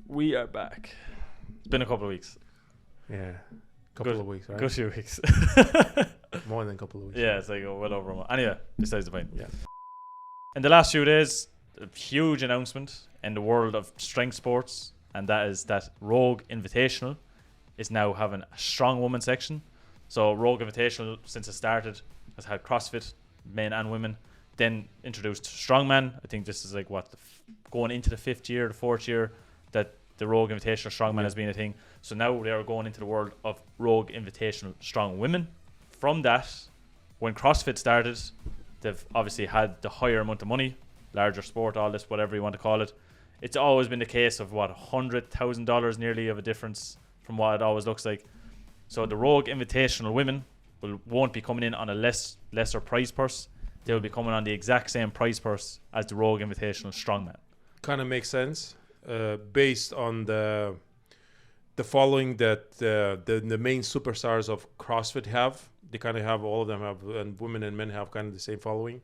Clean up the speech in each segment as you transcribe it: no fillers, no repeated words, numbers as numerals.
We are back. It's been a couple of weeks. Yeah. Couple of weeks, right? Good few weeks. More than a couple of weeks. Yeah, it's like well over a month. Anyway, besides the point. Yeah. In the last few days, a huge announcement in the world of strength sports, and that is that Rogue Invitational is now having a strong woman section. So Rogue Invitational, since it started, has had CrossFit, men and women, then introduced Strongman. I think this is like going into the fourth year that the Rogue Invitational Strongman has been a thing. So now they are going into the world of Rogue Invitational Strongwomen. From that, when CrossFit started, they've obviously had the higher amount of money, larger sport, all this, whatever you want to call it. It's always been the case of $100,000 nearly of a difference from what it always looks like. So the Rogue Invitational women won't be coming in on a lesser prize purse. They'll be coming on the exact same prize purse as the Rogue Invitational Strongman. Kind of makes sense based on the following that the main superstars of CrossFit have. They kind of have, all of them have, and women and men have kind of the same following.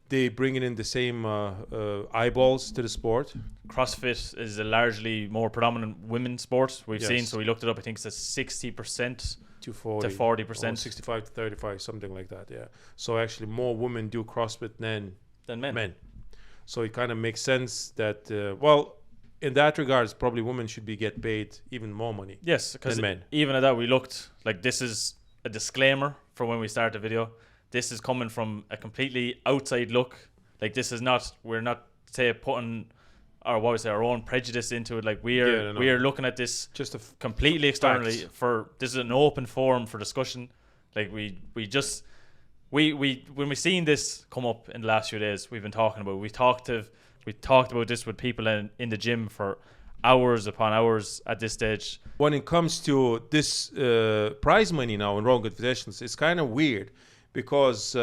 They bring in the same eyeballs to the sport. CrossFit is a largely more predominant women's sport we've seen. So we looked it up. I think it's a 60% to 40, 40%. 65 to 35, something like that, yeah. So actually more women do CrossFit than men. So it kind of makes sense that, in that regards, probably women should get paid even more money. Yes, because men. Even at that, we looked like, this is a disclaimer for when we start the video. This is coming from a completely outside look. Like, this is not, we're not putting our own prejudice into it. Like, we are looking at this just completely externally. This is an open forum for discussion. Like, we when we seen this come up in the last few days, we've been talking about. We talked about this with people in the gym for hours upon hours at this stage. When it comes to this prize money now in Rogue Invitations, it's kind of weird because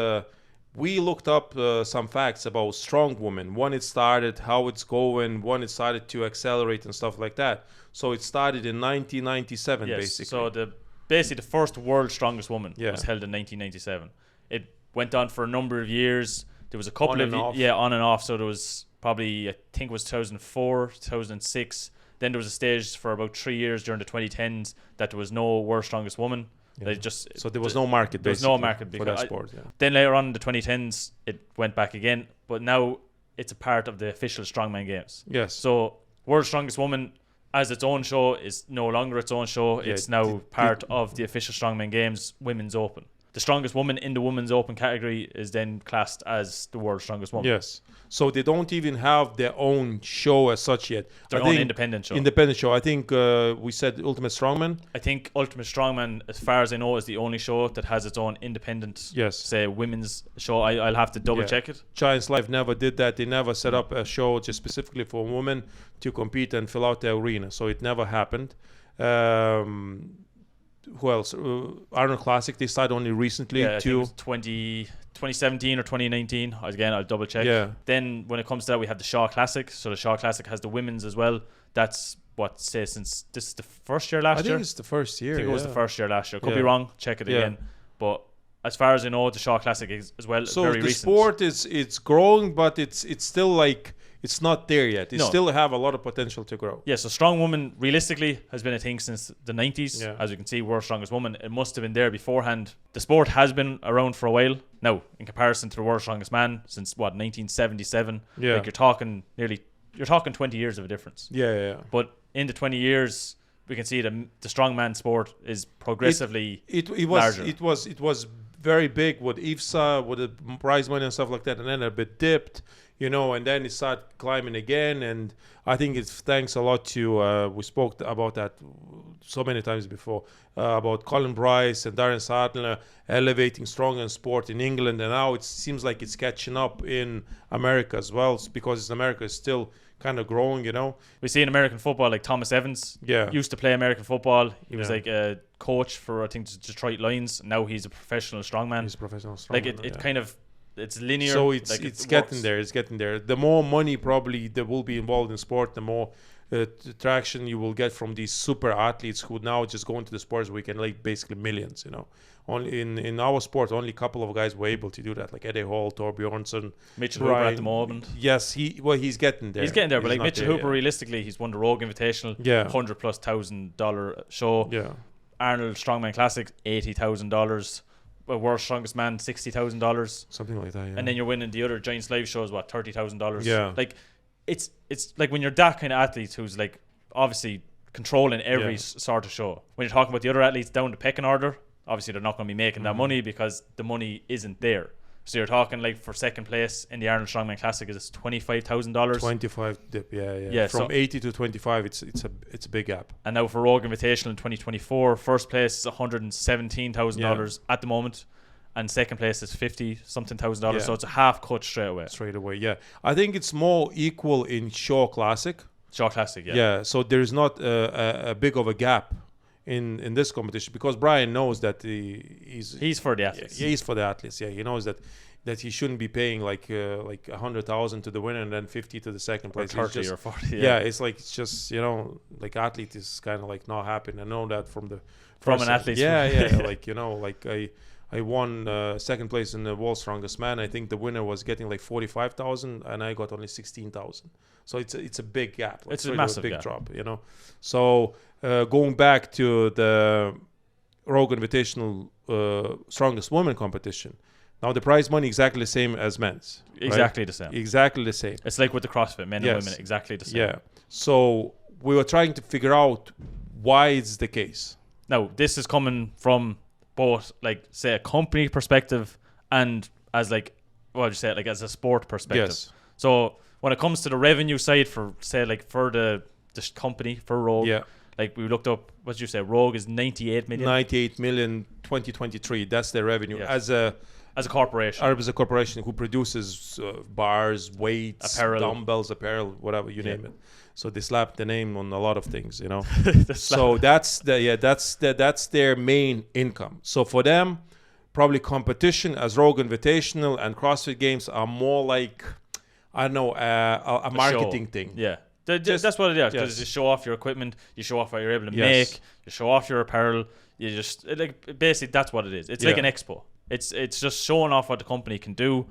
we looked up some facts about Strongwomen, when it started, how it's going, when it started to accelerate and stuff like that. So it started in 1997, basically. So the first World's Strongest Woman was held in 1997. It went on for a number of years. There was a couple on and off. So there was probably, I think it was 2004, 2006. Then there was a stage for about 3 years during the 2010s that there was no World's Strongest Woman. Yeah. So there was no market. There was no market for that sport. Yeah. Then later on in the 2010s, it went back again. But now it's a part of the official Strongman Games. Yes. So World's Strongest Woman as its own show is no longer its own show. It's now part of the official Strongman Games Women's Open. The strongest woman in the Women's Open category is then classed as the World's Strongest Woman. Yes. So they don't even have their own show as such yet. Their own independent show. I think we said Ultimate Strongman. I think Ultimate Strongman, as far as I know, is the only show that has its own independent, say, women's show. I'll have to double check it. Giants Life never did that. They never set up a show just specifically for women to compete and fill out the arena. So it never happened. Who else? Arnold Classic, they started only recently too. 2017 or 2019. Again, I'll double check. Yeah. Then when it comes to that, we have the Shaw Classic. So the Shaw Classic has the women's as well. That's since this is the first year last year. I think it's the first year. I think it was the first year last year. Could be wrong. Check it again. But as far as I know, the Shaw Classic is as well. So very the recent. Sport it's growing, but it's still like, it's not there yet. It still have a lot of potential to grow. Yeah, so Strong Woman realistically has been a thing since the 90s. Yeah. As you can see, World's Strongest Woman, it must have been there beforehand. The sport has been around for a while. Now, in comparison to the World's Strongest Man, since 1977, like you're talking 20 years of a difference. Yeah. But in the 20 years, we can see the strongman sport is progressively larger. It was very big with IFSA, with the prize money and stuff like that, and then a bit dipped. And then it started climbing again. And I think it's thanks a lot to, we spoke about that so many times before, about Colin Bryce and Darren Sadler elevating strongman sport in England. And now it seems like it's catching up in America as well, because America is still kind of growing, We see in American football, like Thomas Evans used to play American football. He was like a coach for, I think, the Detroit Lions. Now he's a professional strongman. He's a professional strongman. Like it kind of it's linear. So it's like, it's it getting works. there. It's getting there. The more money probably that will be involved in sport, the more traction you will get from these super athletes who now just go into the sports where we can like basically millions. Only in our sport, only a couple of guys were able to do that, like Eddie Hall, Tor Bjornsson, Mitchell Hooper at the moment. Yes, he's getting there. He's getting there, but like not Mitchell there Hooper, yet. realistically, he's won the Rogue Invitational, Yeah. $100,000+ show. Yeah. Arnold Strongman Classic, $80,000. World's Strongest Man, $60,000. Something like that. Yeah. And then you're winning the other Giants Live shows, what, $30,000? Yeah. Like, it's like when you're that kind of athlete who's like obviously controlling every sort of show. When you're talking about the other athletes down the pecking order, obviously they're not going to be making that money because the money isn't there. So you're talking like for second place in the Arnold Strongman Classic is $25,000. 25 dip, yeah. Yeah, From so- 80 to 25, it's a big gap. And now for Rogue Invitational in 2024, first place is $117,000 at the moment, and second place is $50,000. Yeah. So it's a half cut straight away. Straight away, yeah. I think it's more equal in Shaw Classic. Shaw Classic, yeah. Yeah, so there's not a big of a gap in this competition because Brian knows that He's for the athletes. Yeah, he's for the athletes. Yeah, he knows that he shouldn't be paying like 100,000 to the winner and then 50 to the second Or place. 30 just, or 40. yeah, it's like it's just like athlete is kind of like not happy. I know that from From first- an athlete. Yeah, like like I won second place in the World's Strongest Man. I think the winner was getting like 45,000 and I got only 16,000. So it's a big gap. Like It's a massive big gap. drop, So going back to the Rogue Invitational Strongest Woman competition. Now the prize money exactly the same as men's. right? Exactly the same. Exactly the same. It's like with the CrossFit, men Yes. and women, exactly the same. Yeah. So we were trying to figure out why it's the case. Now, this is coming from both, like, say, a company perspective and as, like, what would you say, like, as a sport perspective. Yes. So when it comes to the revenue side for, say, like, for the company, for Rogue, Yeah. like, we looked up, what did you say, Rogue is 98 million 98 million 2023. That's their revenue Yes. as as a corporation. Arab is a corporation who produces bars, weights, Apparel. dumbbells, apparel, whatever you name it. So they slapped the name on a lot of things, The So that's their main income. So for them, probably competition as Rogue Invitational and CrossFit Games are more like I don't know a marketing show. thing. Yeah. That's what it is. Yes. You show off your equipment, you show off what you're able to Yes. make, you show off your apparel. You just like basically that's what it is. It's like Yeah. an expo. It's just showing off what the company can do.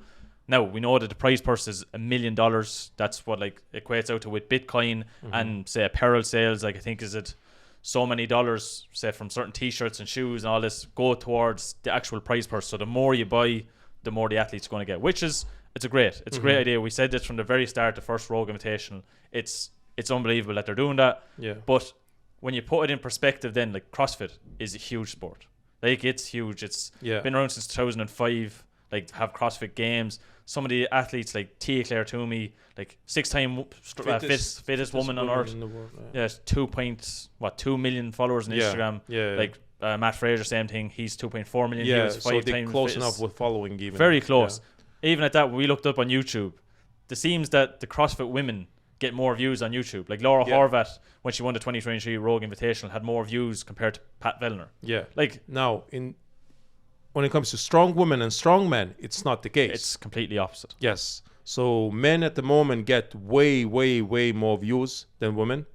Now we know that the prize purse is $1 million. That's what like equates out to with Bitcoin and say apparel sales. Like I think is it so many dollars, say from certain T-shirts and shoes and all this go towards the actual prize purse. So the more you buy, the more the athlete's going to get. Which is it's a great idea. We said this from the very start. The first Rogue Invitational. It's unbelievable that they're doing that. Yeah. But when you put it in perspective, then like CrossFit is a huge sport. Like it's huge. It's Yeah. been around since 2005. Like have CrossFit Games. Some of the athletes like Tia Claire Toomey, like 6-time fittest woman on earth. in the world, Yes, 2 million followers on Instagram. Yeah. Like Matt Fraser, same thing. He's 2.4 million. He yeah. was So 5 they're times close fittest. enough with following even. Very close. Even at that, we looked up on YouTube. It seems that the CrossFit women get more views on YouTube. Like Laura Yeah. Horvath, when she won the 2023 Rogue Invitational, had more views compared to Pat Vellner. Yeah. Like Now when it comes to strong women and strong men, it's not the case. it's completely opposite. Yes. So men at the moment get way, way, way more views than women.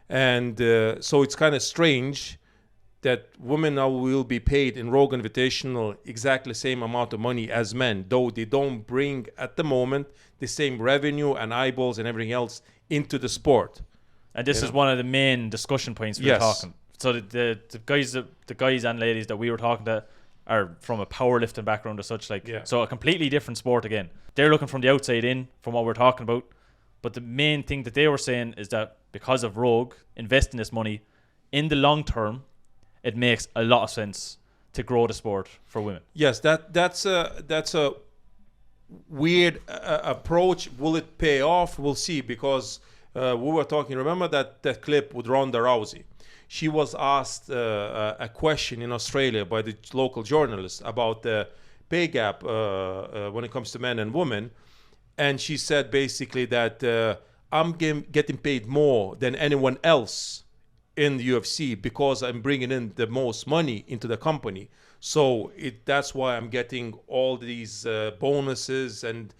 And so it's kind of strange that women now will be paid in Rogue Invitational exactly the same amount of money as men, though they don't bring at the moment the same revenue and eyeballs and everything else into the sport. And this You is know? one of the main discussion points we Yes. were talking. So the guys and ladies that we were talking to are from a powerlifting background or such, like Yeah. so a completely different sport again. They're looking from the outside in from what we're talking about. But the main thing that they were saying is that because of Rogue investing this money in the long term, it makes a lot of sense to grow the sport for women. Yes, that's a weird approach. Will it pay off? We'll see, because we were talking. Remember that clip with Ronda Rousey? She was asked a question in Australia by the local journalist about the pay gap when it comes to men and women, and she said basically that I'm getting paid more than anyone else in the UFC because I'm bringing in the most money into the company. So that's why I'm getting all these bonuses and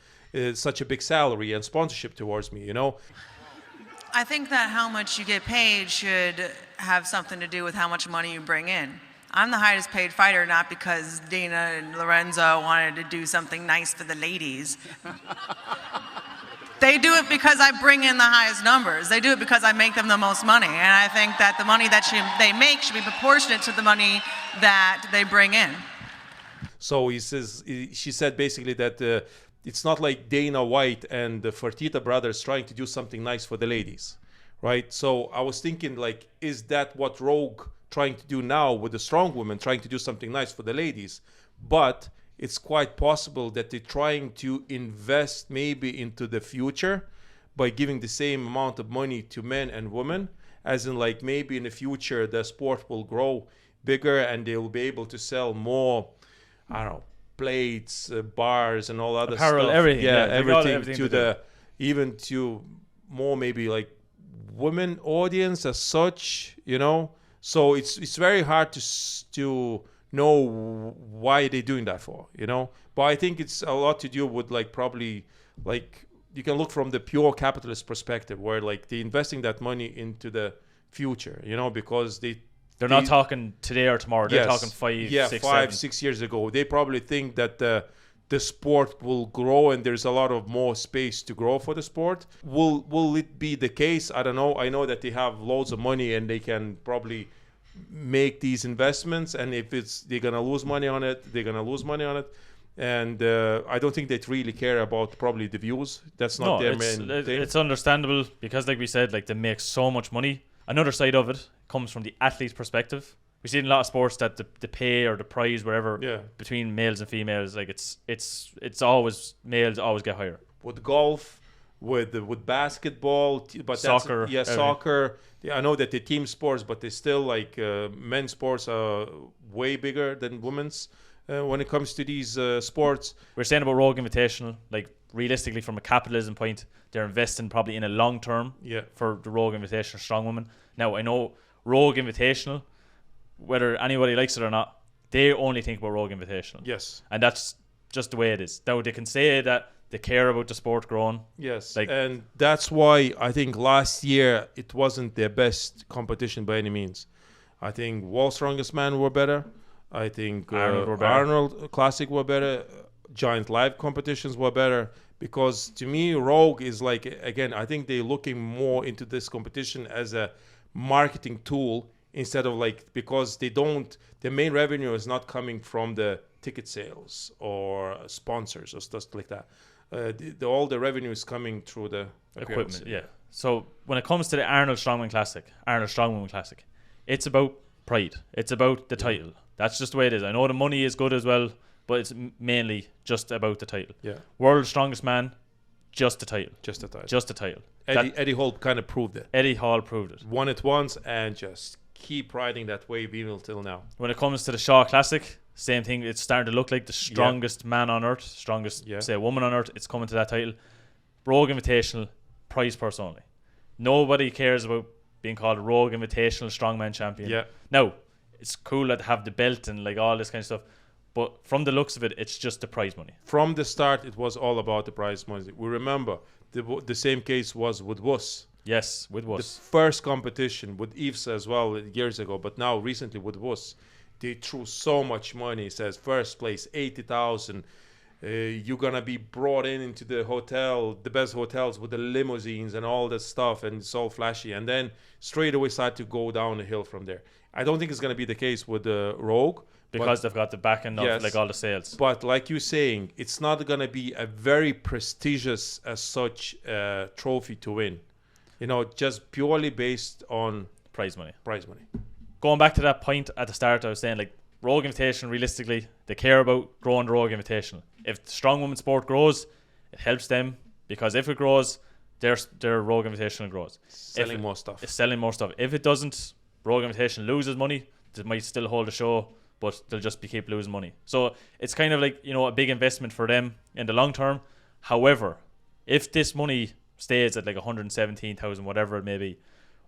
such a big salary and sponsorship towards me, you know. I think that how much you get paid should have something to do with how much money you bring in. I'm the highest paid fighter not because Dana and Lorenzo wanted to do something nice for the ladies. They do it because I bring in the highest numbers. They do it because I make them the most money. And I think that the money that they make should be proportionate to the money that they bring in. So she said basically that it's not like Dana White and the Fertitta brothers trying to do something nice for the ladies, right? So I was thinking, like, is that what Rogue trying to do now with the strong women, trying to do something nice for the ladies? But it's quite possible that they're trying to invest maybe into the future by giving the same amount of money to men and women, as in like maybe in the future the sport will grow bigger and they will be able to sell more, I don't know, plates, bars and all other apparel, stuff. everything. Yeah, Everything to the even to more maybe like women audience as such, you know. So it's very hard to know why they're doing that for, you know. But I think it's a lot to do with like probably like you can look from the pure capitalist perspective where like they're investing that money into the future, you know, because they're not talking today or tomorrow. They're talking 6 years ago. They probably think that the sport will grow and there's a lot of more space to grow for the sport. Will it be the case? I don't know. I know that they have loads of money and they can probably make these investments. And if they're gonna lose money on it, they're gonna lose money on it. And I don't think they really care about probably the views. That's not their main thing. It's understandable because, like we said, like they make so much money. Another side of it comes from the athlete's perspective. We see in a lot of sports that the pay or the prize, whatever, between males and females, like it's always males always get higher. With golf, with basketball, but soccer, soccer. Yeah, I know that the team sports, but they still like men's sports are way bigger than women's when it comes to these sports. We're saying about Rogue Invitational, like realistically from a capitalism point, they're investing probably in a long term for the Rogue Invitational Strongwomen. Now I know Rogue Invitational, whether anybody likes it or not, they only think about Rogue Invitational. Yes. And that's just the way it is. Now they can say that they care about the sport growing. Yes. And that's why I think last year it wasn't their best competition by any means. I think World's Strongest Man were better. I think Arnold Classic were better. Giant Live competitions were better. Because to me, Rogue is like, again, I think they're looking more into this competition as a marketing tool instead of like, because the main revenue is not coming from the ticket sales or sponsors or stuff like that. All the revenue is coming through the equipment. Yeah. So when it comes to the Arnold Strongwomen Classic, it's about pride. It's about the title. That's just the way it is. I know the money is good as well, but it's mainly just about the title. Yeah. World's Strongest Man, just the title. Just the title. Just the title. Eddie Hall kind of proved it. Eddie Hall proved it. Won it once and just keep riding that wave even till now. When it comes to the Shaw Classic, same thing. It's starting to look like the strongest man on earth, strongest, say, woman on earth. It's coming to that title. Rogue Invitational, prize purse only. Nobody cares about being called a Rogue Invitational Strongman Champion. Yeah. Now, it's cool to have the belt and like all this kind of stuff. But from the looks of it, it's just the prize money. From the start, it was all about the prize money. We remember the same case was with Wuss. Yes, with Wuss. The first competition with IFSA as well years ago, but now recently with Wuss, they threw so much money. It says first place, 80,000. You're going to be brought into the hotel, the best hotels with the limousines and all that stuff, and it's all flashy. And then straight away start to go down the hill from there. I don't think it's going to be the case with Rogue. Because they've got the backing of like all the sales. But like you're saying, it's not going to be a very prestigious as such trophy to win. You know, just purely based on prize money. Going back to that point at the start, I was saying like Rogue Invitational, realistically, they care about growing the Rogue Invitational. If the strong women's sport grows, it helps them because if it grows, their Rogue Invitational grows. Selling more stuff. It's selling more stuff. If it doesn't, Rogue Invitational loses money. They might still hold the show, but they'll just keep losing money. So it's kind of like, you know, a big investment for them in the long term. However, if this money stays at like 117,000, whatever it may be,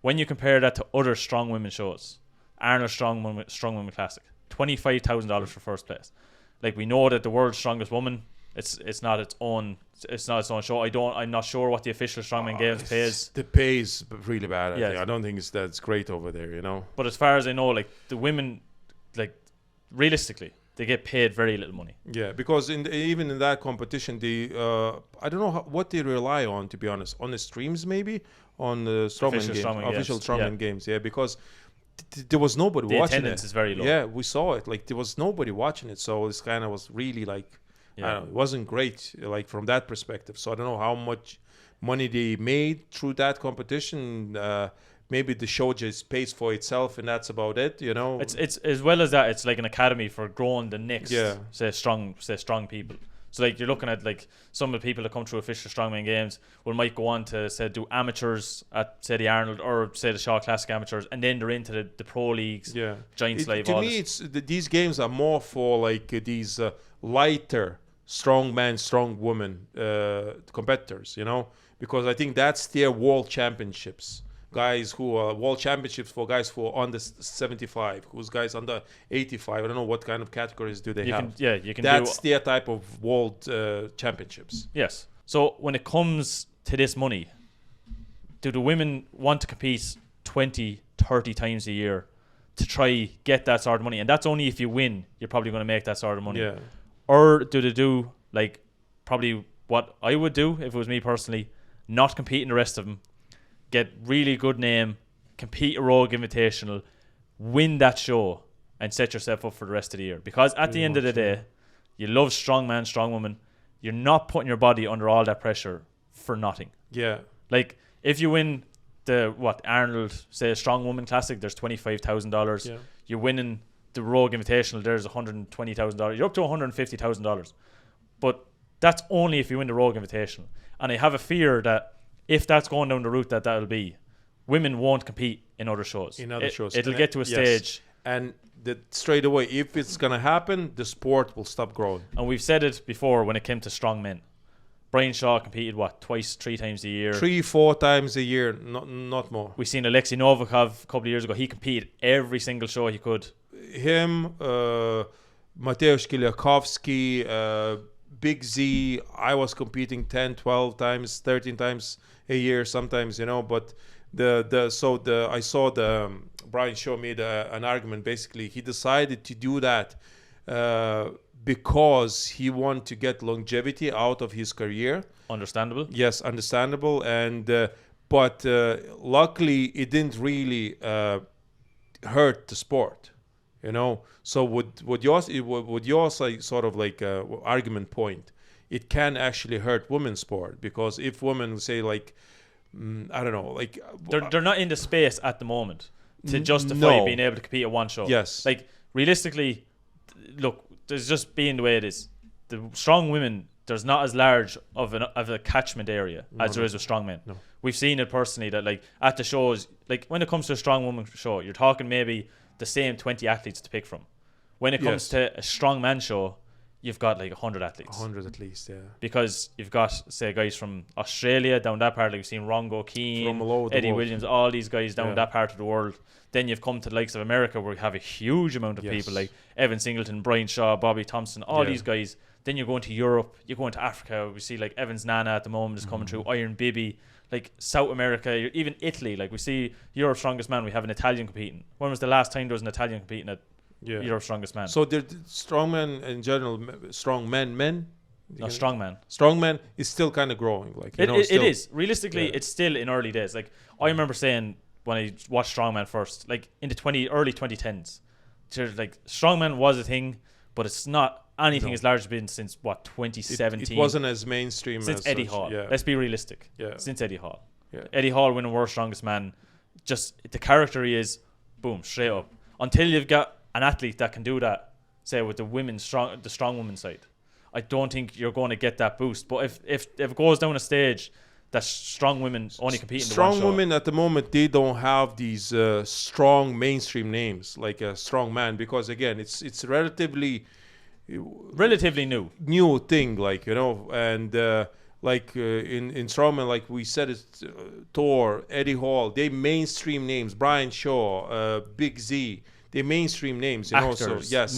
when you compare that to other strong women shows, Arnold Strongman Classic, $25,000 for first place. Like, we know that the world's strongest woman, it's not its own show. I'm not sure what the official Strongman Games pays. The pay is really bad. Yeah. I don't think that's great over there, you know. But as far as I know, like, the women, like, realistically, they get paid very little money. Yeah, because even in that competition, I don't know what they rely on, to be honest. On the streams, maybe on the official Strongman Games. Yeah, because there was nobody watching it. The attendance is very low. Yeah, we saw it. Like, there was nobody watching it, so this kind of was really like, I don't know, it wasn't great, like, from that perspective. So I don't know how much money they made through that competition. Maybe the show just pays for itself, and that's about it, you know. It's as well as that. It's like an academy for growing the next, say strong people. So, like, you're looking at, like, some of the people that come through official Strongman Games might go on to, say, do amateurs at, say, the Arnold or, say, the Shaw Classic amateurs, and then they're into the pro leagues, Giants Live. To me, these games are more for, like, these lighter strongman, strongwoman competitors, you know, because I think that's their world championships. Guys who are world championships for guys who are under 75, who's guys under 85. I don't know what kind of categories do they have. You can. That's their type of world championships. Yes. So when it comes to this money, do the women want to compete 20, 30 times a year to try get that sort of money? And that's only if you win, you're probably going to make that sort of money. Yeah. Or do they do, like, probably what I would do if it was me personally, not compete in the rest of them, get really good name, compete a Rogue Invitational, win that show, and set yourself up for the rest of the year. Because at the end of the day, you love Strongman, Strongwoman. You're not putting your body under all that pressure for nothing. Yeah. Like, if you win the Arnold, say, Strongwoman Classic, there's $25,000. Yeah. You're winning the Rogue Invitational, there's $120,000. You're up to $150,000. But that's only if you win the Rogue Invitational. And I have a fear that if that's going down the route that'll be, women won't compete in other shows. It'll get to a stage. And straight away, if it's going to happen, the sport will stop growing. And we've said it before when it came to strongmen. Brian Shaw competed, twice, 3 times a year? 3-4 times a year, not more. We've seen Alexei Novikov a couple of years ago. He competed every single show he could. Him, Mateusz Kiliakowski, Big Z, I was competing 10, 12 times, 13 times a year sometimes, you know, but I saw Brian Shaw made an argument. Basically, he decided to do that because he wanted to get longevity out of his career. Understandable. Yes, understandable. And but luckily, it didn't really hurt the sport, you know. So would yours sort of like argument point? It can actually hurt women's sport, because if women say, like, I don't know, like they're not in the space at the moment to justify being able to compete at one show. Yes. Like, realistically, look, there's just being the way it is. The strong women, there's not as large of a catchment area as there is with strong men. No. We've seen it personally that, like, at the shows, like, when it comes to a strong woman show, you're talking maybe the same 20 athletes to pick from. When it comes to a strong man show, you've got like 100 athletes. 100 at least, yeah. Because you've got, say, guys from Australia down that part, like we've seen Rongo Keane, Eddie Williams, all these guys down that part of the world. Then you've come to the likes of America, where you have a huge amount of people like Evan Singleton, Brian Shaw, Bobby Thompson, all these guys. Then you're going to Europe, you're going to Africa. We see like Evans Nana at the moment is coming through, Iron Bibi, like South America, even Italy. Like, we see Europe's Strongest Man, we have an Italian competing. When was the last time there was an Italian competing at Europe's Strongest Man? So the strongmen in general, strong men. No, strongman. Strongman is still kind of growing. Like, it is. Realistically, it's still in early days. Like, I remember saying when I watched Strongman first, like in the early 2010s, like, Strongman was a thing, but it's not anything as large as been since 2017. It wasn't as mainstream since as Eddie such. Hall. Yeah. Let's be realistic. Yeah. Since Eddie Hall. Yeah. Eddie Hall winning World's Strongest Man, just the character he is, boom, straight up. Until you've got an athlete that can do that, say with the strong woman side, I don't think you're going to get that boost. But if it goes down a stage that strong women only compete in the one show. Strong women at the moment, they don't have these strong mainstream names like a strong man, because again, it's relatively new thing, like, you know. And in strongman, like we said, it's Thor, Eddie Hall, they mainstream names, Brian Shaw, Big Z. the mainstream names, you know. Actors, So yes,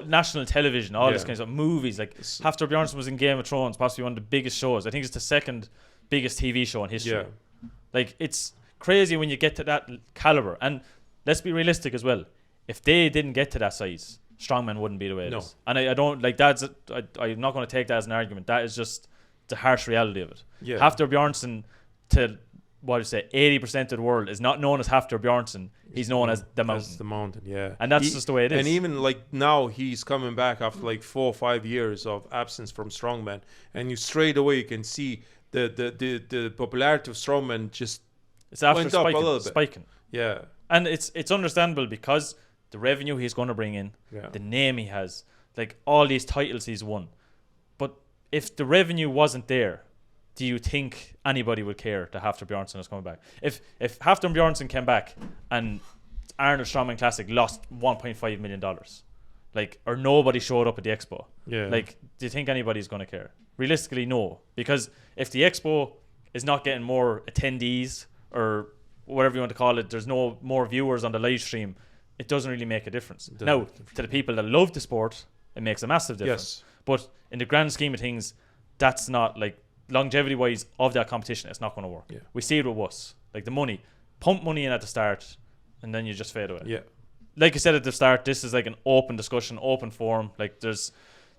national television, all this kinds of movies. Like Hafthor Bjornsson was in Game of Thrones, possibly one of the biggest shows. I think it's the second biggest TV show in history. Yeah. Like, it's crazy when you get to that caliber. And let's be realistic as well. If they didn't get to that size, Strongmen wouldn't be the way it is. And I don't like that's. I'm not going to take that as an argument. That is just the harsh reality of it. Yeah. Hafthor Bjornsson, to what do you say, 80% of the world is not known as Hafthor Bjornsson. He's known as the Mountain. That's the Mountain, yeah. And that's just the way it is. And even like now, he's coming back after like 4 or 5 years of absence from Strongman, and you straight away you can see the popularity of Strongman just it's after went up a little bit. Spiking. Yeah. And it's understandable because the revenue he's going to bring in, Yeah. the name he has, like all these titles he's won. But if the revenue wasn't there, do you think anybody would care that Hafthor Bjornsson is coming back? If Hafthor Bjornsson came back and Arnold Strongman Classic lost $1.5 million, like, or nobody showed up at the expo, like, do you think anybody's going to care? Realistically, no. Because if the expo is not getting more attendees or whatever you want to call it, there's no more viewers on the live stream, it doesn't really make a difference. Now, to the people that love the sport, it makes a massive difference. Yes. But in the grand scheme of things, that's not, like, longevity wise of that competition, it's not going to work. Yeah. We see it with us, like the money, pump money in at the start and then you just fade away. Yeah. Like I said at the start, this is like an open discussion, open forum. Like there's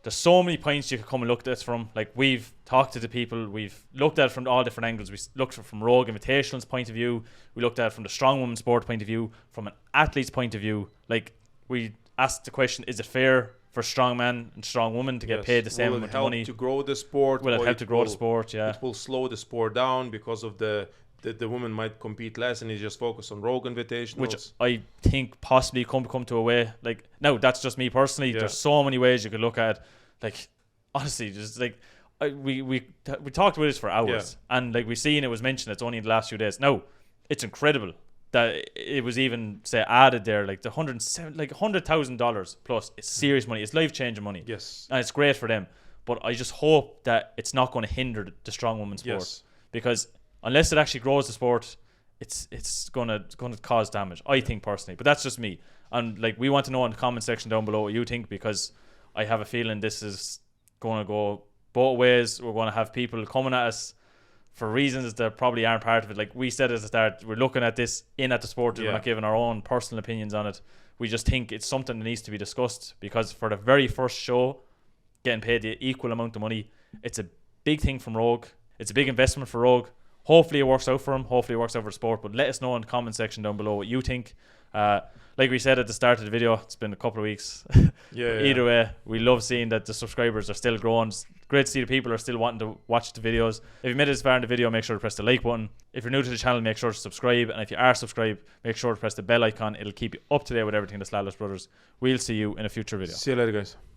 so many points you could come and look at this from. Like, we've talked to the people, we've looked at it from all different angles. We looked at it from Rogue Invitational's point of view, we looked at it from the Strongwoman sport point of view, from an athlete's point of view. Like, we asked the question, is it fair for strongman and strongwoman to get paid the same amount of money? Will it help to grow the sport? Will it help to grow the sport? Yeah. It will slow the sport down because of the women might compete less and you just focus on Rogue Invitationals. Which I think possibly come to a way. Like, now, that's just me personally. There's so many ways you could look at it. Like, honestly, just like, we talked about this for hours. And like, we've seen it was mentioned, it's only in the last few days. Now, it's incredible that it was even, say, added there, like the $100,000 plus. It's serious money. It's life-changing money. Yes. And it's great for them. But I just hope that it's not going to hinder the strong women's sport. Yes. Because unless it actually grows the sport, it's going to cause damage, I think, personally. But that's just me. And like, we want to know in the comment section down below what you think, because I have a feeling this is going to go both ways. We're going to have people coming at us for reasons that probably aren't part of it. Like we said at the start, we're looking at this in at the sport. We're not giving our own personal opinions on it. We just think it's something that needs to be discussed, because for the very first show, getting paid the equal amount of money, it's a big thing from Rogue. It's a big investment for Rogue. Hopefully it works out for him. Hopefully it works out for the sport. But let us know in the comment section down below what you think. Like we said at the start of the video, it's been a couple of weeks. Either way, we love seeing that the subscribers are still growing. It's great to see the people are still wanting to watch the videos. If you made it this far in the video, make sure to press the like button. If you're new to the channel, make sure to subscribe. And if you are subscribed, make sure to press the bell icon. It'll keep you up to date with everything that's Lalas Brothers. We'll see you in a future video. See you later, guys.